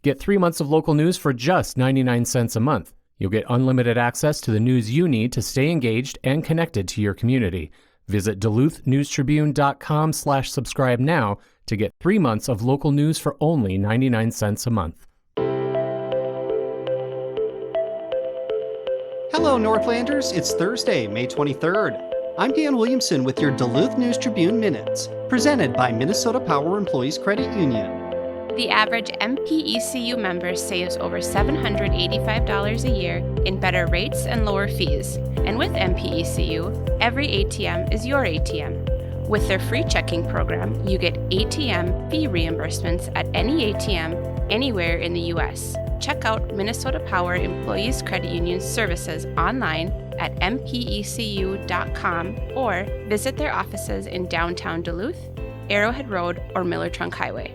Get 3 months of local news for just 99 cents a month. You'll get unlimited access to the news you need to stay engaged and connected to your community. Visit DuluthNewstribune.com/subscribe now to get 3 months of local news for only 99 cents a month. Hello, Northlanders. It's Thursday, May 23rd. I'm Dan Williamson with your Duluth News-Tribune Minutes, presented by Minnesota Power Employees Credit Union. The average MPECU member saves over $785 a year in better rates and lower fees. And with MPECU, every ATM is your ATM. With their free checking program, you get ATM fee reimbursements at any ATM anywhere in the U.S. Check out Minnesota Power Employees Credit Union's services online at mpecu.com or visit their offices in downtown Duluth, Arrowhead Road, or Miller Trunk Highway.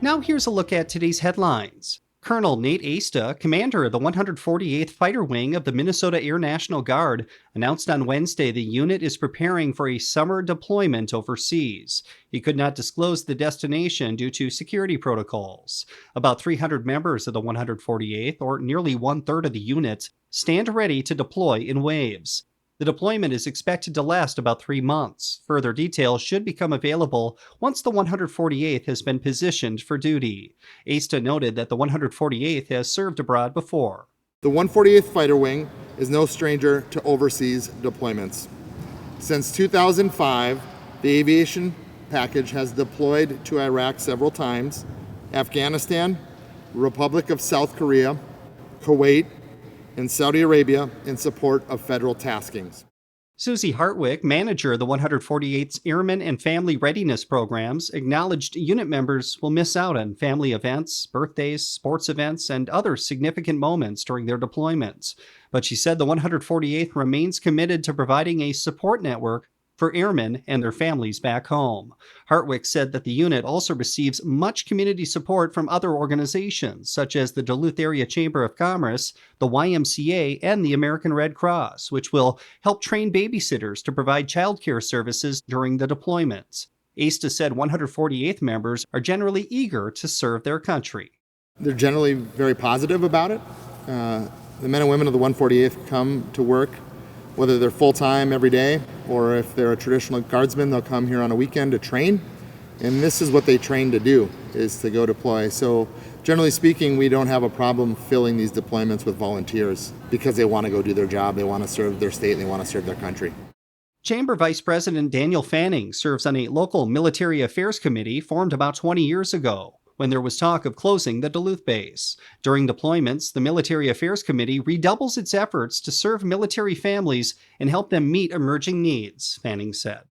Now here's a look at today's headlines. Colonel Nate Asta, commander of the 148th Fighter Wing of the Minnesota Air National Guard, announced on Wednesday the unit is preparing for a summer deployment overseas. He could not disclose the destination due to security protocols. About 300 members of the 148th, or nearly one-third of the unit, stand ready to deploy in waves. The deployment is expected to last about 3 months. Further details should become available once the 148th has been positioned for duty. Asta noted that the 148th has served abroad before. The 148th Fighter Wing is no stranger to overseas deployments. Since 2005, the aviation package has deployed to Iraq several times, Afghanistan, Republic of South Korea, Kuwait, and Saudi Arabia in support of federal taskings. Susie Hartwick, manager of the 148th's Airmen and Family Readiness Programs, acknowledged unit members will miss out on family events, birthdays, sports events, and other significant moments during their deployments. But she said the 148th remains committed to providing a support network for airmen and their families back home. Hartwick said that the unit also receives much community support from other organizations, such as the Duluth Area Chamber of Commerce, the YMCA, and the American Red Cross, which will help train babysitters to provide childcare services during the deployments. Asta said 148th members are generally eager to serve their country. They're generally very positive about it. The men and women of the 148th come to work, whether they're full-time every day or if they're a traditional guardsman, they'll come here on a weekend to train. And this is what they train to do, is to go deploy. So generally speaking, we don't have a problem filling these deployments with volunteers because they want to go do their job, they want to serve their state, and they want to serve their country. Chamber Vice President Daniel Fanning serves on a local military affairs committee formed about 20 years ago, when there was talk of closing the Duluth base. During deployments, the Military Affairs Committee redoubles its efforts to serve military families and help them meet emerging needs, Fanning said.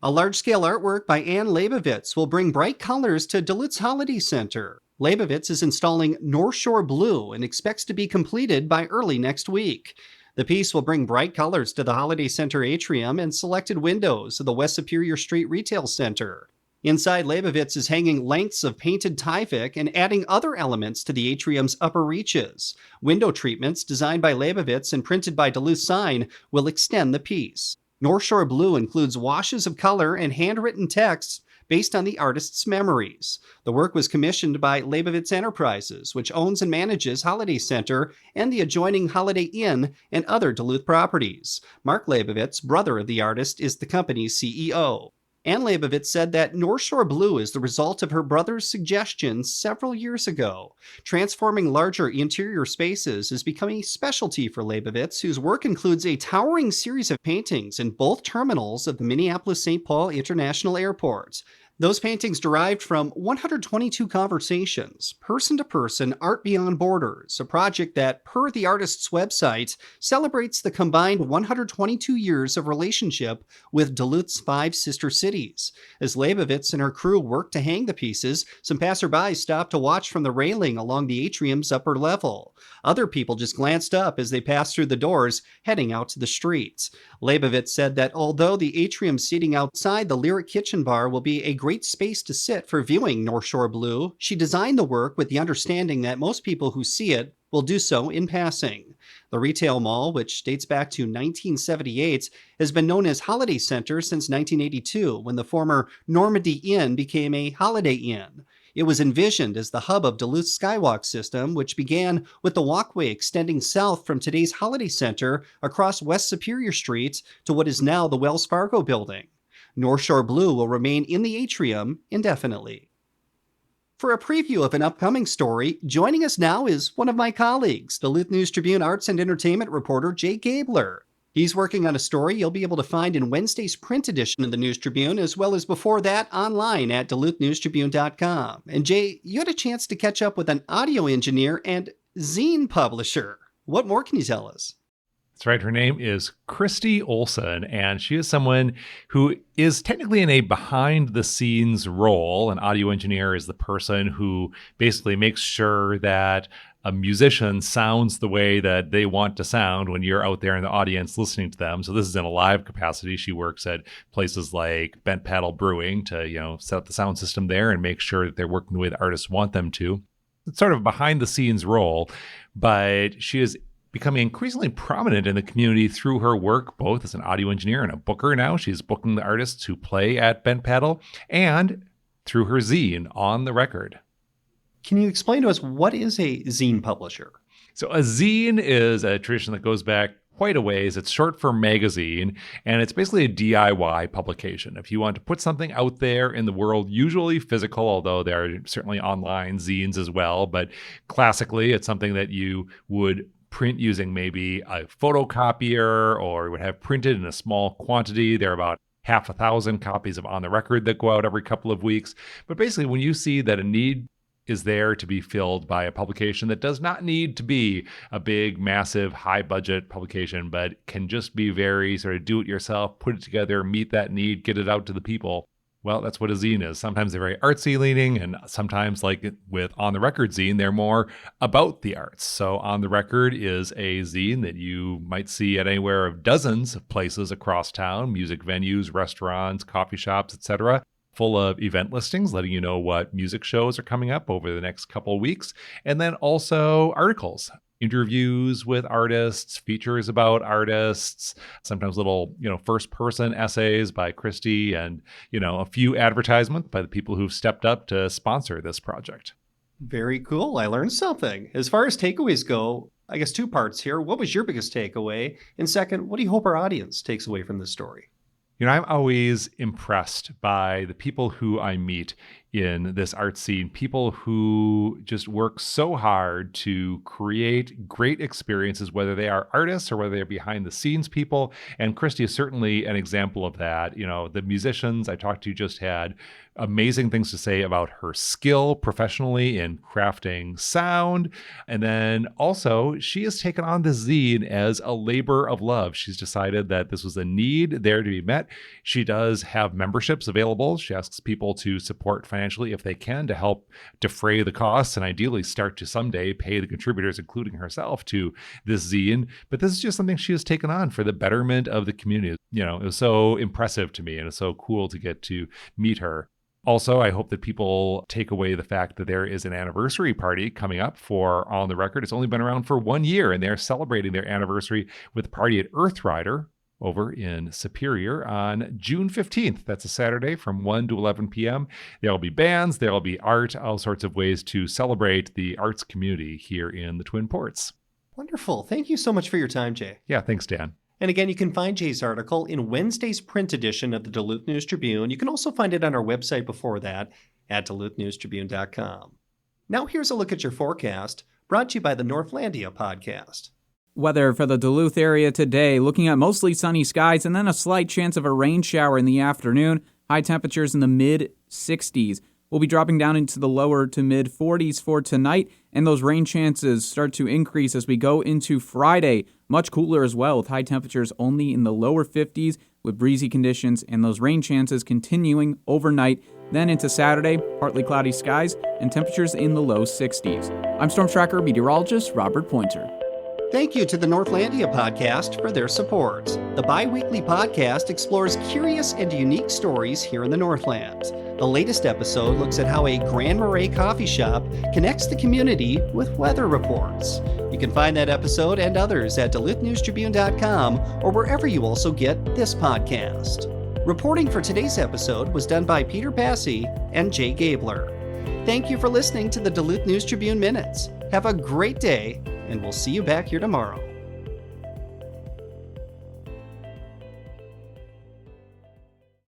A large-scale artwork by Ann Leibovitz will bring bright colors to Duluth's Holiday Center. Leibovitz is installing North Shore Blue and expects to be completed by early next week. The piece will bring bright colors to the Holiday Center atrium and selected windows of the West Superior Street Retail Center. Inside, Leibovitz is hanging lengths of painted Tyvek and adding other elements to the atrium's upper reaches. Window treatments designed by Leibovitz and printed by Duluth Sign will extend the piece. North Shore Blue includes washes of color and handwritten texts based on the artist's memories. The work was commissioned by Leibovitz Enterprises, which owns and manages Holiday Center and the adjoining Holiday Inn and other Duluth properties. Mark Leibovitz, brother of the artist, is the company's CEO. Ann Leibovitz said that North Shore Blue is the result of her brother's suggestion several years ago. Transforming larger interior spaces is becoming a specialty for Leibovitz, whose work includes a towering series of paintings in both terminals of the Minneapolis-St. Paul International Airport. Those paintings derived from 122 conversations, person-to-person art beyond borders, a project that, per the artist's website, celebrates the combined 122 years of relationship with Duluth's 5 sister cities. As Leibovitz and her crew worked to hang the pieces, some passersby stopped to watch from the railing along the atrium's upper level. Other people just glanced up as they passed through the doors, heading out to the streets. Leibovitz said that although the atrium seating outside the Lyric Kitchen Bar will be a great space to sit for viewing North Shore Blue, she designed the work with the understanding that most people who see it will do so in passing. The retail mall, which dates back to 1978, has been known as Holiday Center since 1982, when the former Normandy Inn became a Holiday Inn. It was envisioned as the hub of Duluth's Skywalk system, which began with the walkway extending south from today's Holiday Center across West Superior Street to what is now the Wells Fargo building. North Shore Blue will remain in the atrium indefinitely. For a preview of an upcoming story, joining us now is one of my colleagues, Duluth News-Tribune arts and entertainment reporter Jay Gabler. He's working on a story you'll be able to find in Wednesday's print edition of the News-Tribune, as well as before that online at DuluthNewsTribune.com. And Jay, you had a chance to catch up with an audio engineer and zine publisher. What more can you tell us? That's right. Her name is Christy Olson, and she is someone who is technically in a behind-the-scenes role. An audio engineer is the person who basically makes sure that a musician sounds the way that they want to sound when you're out there in the audience listening to them. So this is in a live capacity. She works at places like Bent Paddle Brewing to, set up the sound system there and make sure that they're working the way the artists want them to. It's sort of a behind-the-scenes role, but she is becoming increasingly prominent in the community through her work, both as an audio engineer and a booker now. She's booking the artists who play at Bent Paddle, and through her zine, On the Record. Can you explain to us what is a zine publisher? So a zine is a tradition that goes back quite a ways. It's short for magazine, and it's basically a DIY publication. If you want to put something out there in the world, usually physical, although there are certainly online zines as well, but classically it's something that you would print using maybe a photocopier or would have printed in a small quantity. There are about 600 copies of On the Record that go out every couple of weeks. But basically, when you see that a need is there to be filled by a publication that does not need to be a big, massive, high-budget publication, but can just be very sort of do-it-yourself, put it together, meet that need, get it out to the people. Well, that's what a zine is. Sometimes they're very artsy leaning, and sometimes, like with On the Record zine, they're more about the arts. So On the Record is a zine that you might see at anywhere of dozens of places across town, music venues, restaurants, coffee shops, etc., full of event listings letting you know what music shows are coming up over the next couple of weeks. And then also articles, interviews with artists, features about artists, sometimes little, first-person essays by Christy, and, a few advertisements by the people who've stepped up to sponsor this project. Very cool. I learned something. As far as takeaways go, I guess two parts here. What was your biggest takeaway? And second, what do you hope our audience takes away from this story? I'm always impressed by the people who I meet in this art scene, people who just work so hard to create great experiences, whether they are artists or whether they're behind the scenes people. And Christy is certainly an example of that. The musicians I talked to just had amazing things to say about her skill professionally in crafting sound. And then also, she has taken on the zine as a labor of love. She's decided that this was a need there to be met. She does have memberships available. She asks people to support financially if they can to help defray the costs and ideally start to someday pay the contributors, including herself, to this zine. But this is just something she has taken on for the betterment of the community. It was so impressive to me, and it's so cool to get to meet her. Also, I hope that people take away the fact that there is an anniversary party coming up for On the Record. It's only been around for 1 year, and they're celebrating their anniversary with a party at Earth Rider over in Superior on June 15th. That's a Saturday from 1 to 11 p.m. There'll be bands, there'll be art, all sorts of ways to celebrate the arts community here in the Twin Ports. Wonderful. Thank you so much for your time, Jay. Yeah, thanks, Dan. And again, you can find Jay's article in Wednesday's print edition of the Duluth News-Tribune. You can also find it on our website before that at DuluthNewsTribune.com. Now here's a look at your forecast, brought to you by the Northlandia podcast. Weather for the Duluth area today, looking at mostly sunny skies and then a slight chance of a rain shower in the afternoon. High temperatures in the mid-60s. We'll be dropping down into the lower to mid-40s for tonight, and those rain chances start to increase as we go into Friday. Much cooler as well, with high temperatures only in the lower 50s with breezy conditions, and those rain chances continuing overnight. Then into Saturday, partly cloudy skies and temperatures in the low 60s. I'm Storm Tracker meteorologist Robert Pointer. Thank you to the Northlandia podcast for their support. The bi-weekly podcast explores curious and unique stories here in the Northland. The latest episode looks at how a Grand Marais coffee shop connects the community with weather reports. You can find that episode and others at DuluthNewsTribune.com or wherever you also get this podcast. Reporting for today's episode was done by Peter Passy and Jay Gabler. Thank you for listening to the Duluth News Tribune Minutes. Have a great day, and we'll see you back here tomorrow.